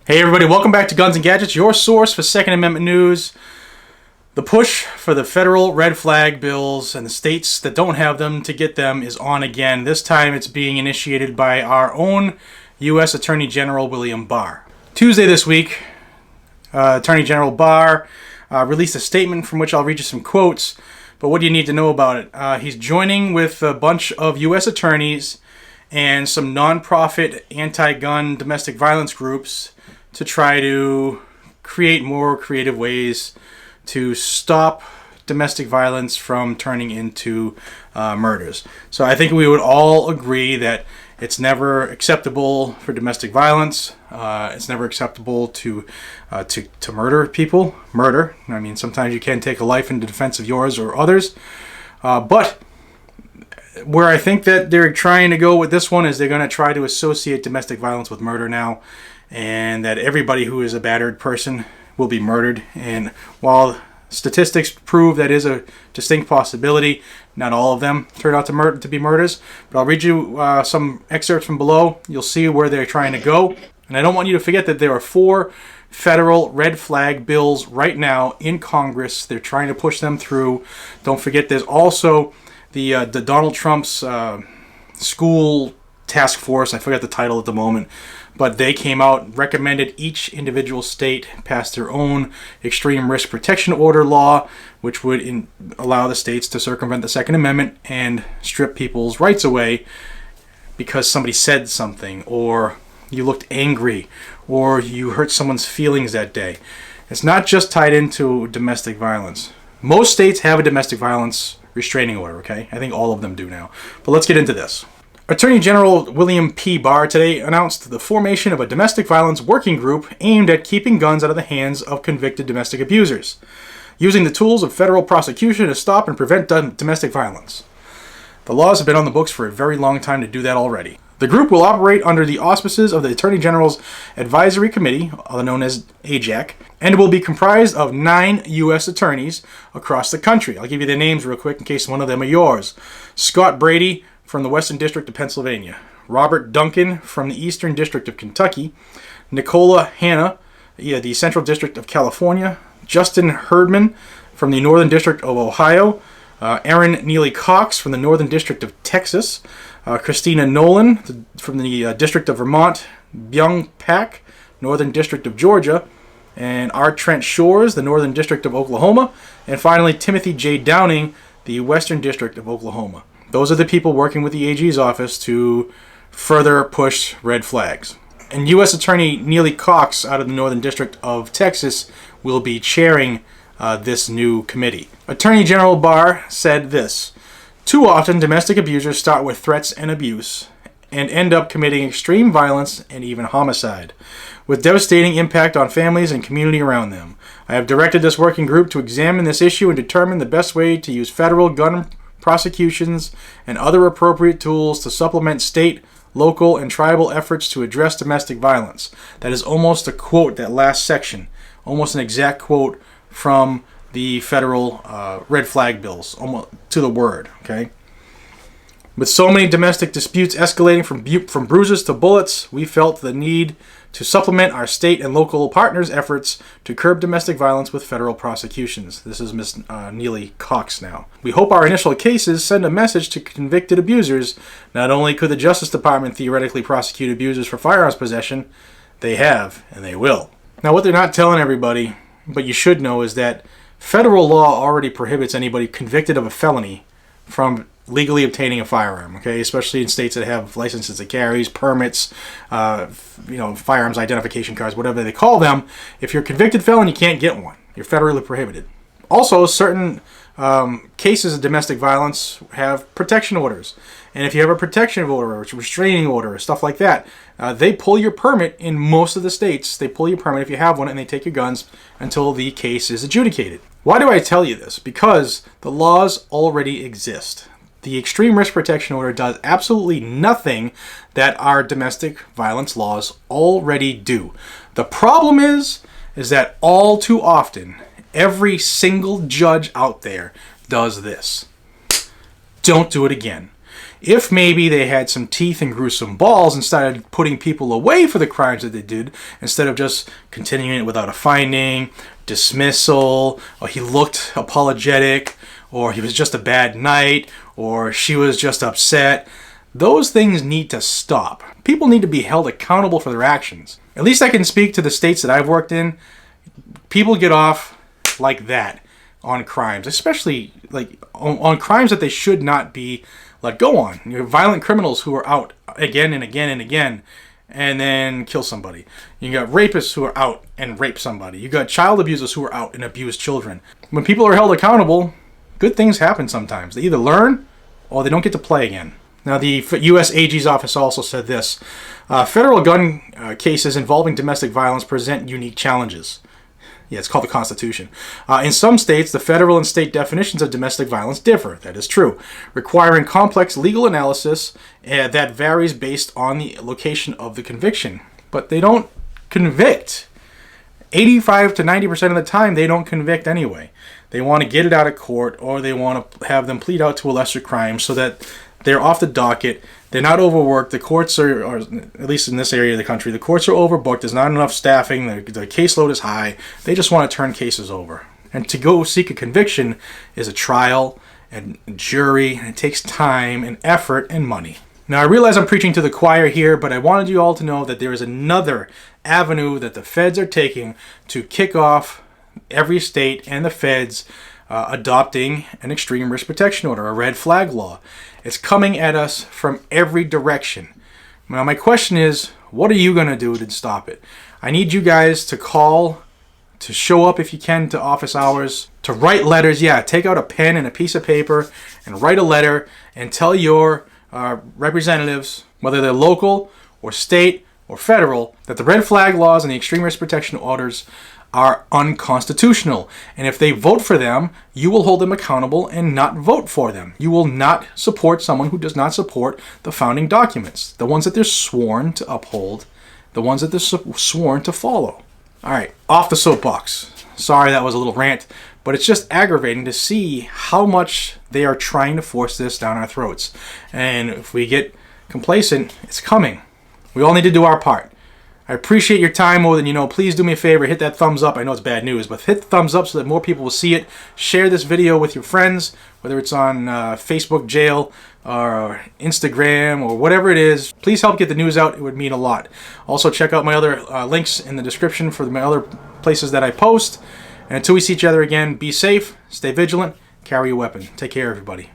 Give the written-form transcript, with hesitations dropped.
Hey everybody, welcome back to Guns and Gadgets, your source for Second Amendment news. The push for the federal red flag bills and the states that don't have them to get them is on again. This time it's being initiated by our own U.S. Attorney General William Barr. Tuesday this week, Attorney General Barr released a statement from which I'll read you some quotes, but what do you need to know about it? He's joining with a bunch of U.S. attorneys and some non-profit anti-gun domestic violence groups to try to create more creative ways to stop domestic violence from turning into murders. So I think we would all agree that it's never acceptable for domestic violence. It's never acceptable to murder people. Murder. I mean, sometimes you can take a life in defense of yours or others. But where I think that they're trying to go with this one is they're going to try to associate domestic violence with murder now, and that everybody who is a battered person will be murdered. And while statistics prove that is a distinct possibility, not all of them turn out to be murders. But I'll read you some excerpts from below. You'll see where they're trying to go. And I don't want you to forget that there are 4 federal red flag bills right now in Congress. They're trying to push them through. Don't forget there's also the Donald Trump's school task force. I forget the title at the moment. But they came out, recommended each individual state pass their own extreme risk protection order law, which would allow the states to circumvent the Second Amendment and strip people's rights away because somebody said something, or you looked angry, or you hurt someone's feelings that day. It's not just tied into domestic violence. Most states have a domestic violence restraining order, okay? I think all of them do now. But let's get into this. Attorney General William P. Barr today announced the formation of a domestic violence working group aimed at keeping guns out of the hands of convicted domestic abusers, using the tools of federal prosecution to stop and prevent domestic violence. The laws have been on the books for a very long time to do that already. The group will operate under the auspices of the Attorney General's Advisory Committee, known as AJAC, and will be comprised of 9 U.S. attorneys across the country. I'll give you their names real quick in case one of them are yours. Scott Brady from the Western District of Pennsylvania, Robert Duncan from the Eastern District of Kentucky, Nicola Hanna, the Central District of California, Justin Herdman from the Northern District of Ohio, Aaron Neely Cox from the Northern District of Texas, Christina Nolan from the District of Vermont, Byung Pak, Northern District of Georgia, and R. Trent Shores, the Northern District of Oklahoma, and finally Timothy J. Downing, the Western District of Oklahoma. Those are the people working with the AG's office to further push red flags. And U.S. Attorney Neely Cox out of the Northern District of Texas will be chairing this new committee. Attorney General Barr said this: "Too often, domestic abusers start with threats and abuse and end up committing extreme violence and even homicide, with devastating impact on families and community around them. I have directed this working group to examine this issue and determine the best way to use federal gun prosecutions and other appropriate tools to supplement state, local, and tribal efforts to address domestic violence." That is almost a quote, that last section, almost an exact quote from the federal red flag bills, almost to the word, okay? "With so many domestic disputes escalating from bruises to bullets, we felt the need to supplement our state and local partners' efforts to curb domestic violence with federal prosecutions." This is Ms. Neely Cox now. "We hope our initial cases send a message to convicted abusers. Not only could the Justice Department theoretically prosecute abusers for firearms possession, they have, and they will." Now, what they're not telling everybody, but you should know, is that federal law already prohibits anybody convicted of a felony from legally obtaining a firearm, okay? Especially in states that have licenses to carry, permits, firearms identification cards, whatever they call them. If you're a convicted felon, you can't get one. You're federally prohibited. Also, certain cases of domestic violence have protection orders. And if you have a protection order or a restraining order or stuff like that, they pull your permit in most of the states. They pull your permit if you have one, and they take your guns until the case is adjudicated. Why do I tell you this? Because the laws already exist. The Extreme Risk Protection Order does absolutely nothing that our domestic violence laws already do. The problem is that all too often, every single judge out there does this. Don't do it again. If maybe they had some teeth and grew some balls and started putting people away for the crimes that they did, instead of just continuing it without a finding, dismissal, or he looked apologetic, or he was just a bad night, or she was just upset. Those things need to stop. People need to be held accountable for their actions. At least I can speak to the states that I've worked in. People get off like that on crimes, especially like on crimes that they should not be let go on. You have violent criminals who are out again and again and again and then kill somebody. You got rapists who are out and rape somebody. You got child abusers who are out and abuse children. When people are held accountable, good things happen sometimes. They either learn or they don't get to play again. Now, the U.S. AG's office also said this. Federal gun cases involving domestic violence present unique challenges. Yeah, it's called the Constitution. In some states, the federal and state definitions of domestic violence differ. That is true, requiring complex legal analysis that varies based on the location of the conviction. But they don't convict. 85 to 90% of the time, they don't convict anyway. They want to get it out of court, or they want to have them plead out to a lesser crime so that they're off the docket. They're not overworked. The courts are, or at least in this area of the country, the courts are overbooked. There's not enough staffing. The caseload is high. They just want to turn cases over. And to go seek a conviction is a trial and jury, and it takes time and effort and money. Now, I realize I'm preaching to the choir here, but I wanted you all to know that there is another avenue that the feds are taking to kick off every state and the feds adopting an extreme risk protection order, a red flag law. It's coming at us from every direction. Now, my question is, what are you going to do to stop it? I need you guys to call, to show up if you can to office hours, to write letters. Yeah, take out a pen and a piece of paper and write a letter and tell your representatives, whether they're local or state or federal, that the red flag laws and the extreme risk protection orders are unconstitutional. And if they vote for them, you will hold them accountable and not vote for them. You will not support someone who does not support the founding documents, the ones that they're sworn to uphold, the ones that they're sworn to follow. All right, off the soapbox. Sorry that was a little rant, but it's just aggravating to see how much they are trying to force this down our throats. And if we get complacent, it's coming. We all need to do our part. I appreciate your time more than you know. Please do me a favor, hit that thumbs up. I know it's bad news, but hit the thumbs up so that more people will see it. Share this video with your friends, whether it's on Facebook jail or Instagram or whatever it is. Please help get the news out. It would mean a lot. Also, check out my other links in the description for my other places that I post. And until we see each other again, be safe, stay vigilant, carry a weapon. Take care, everybody.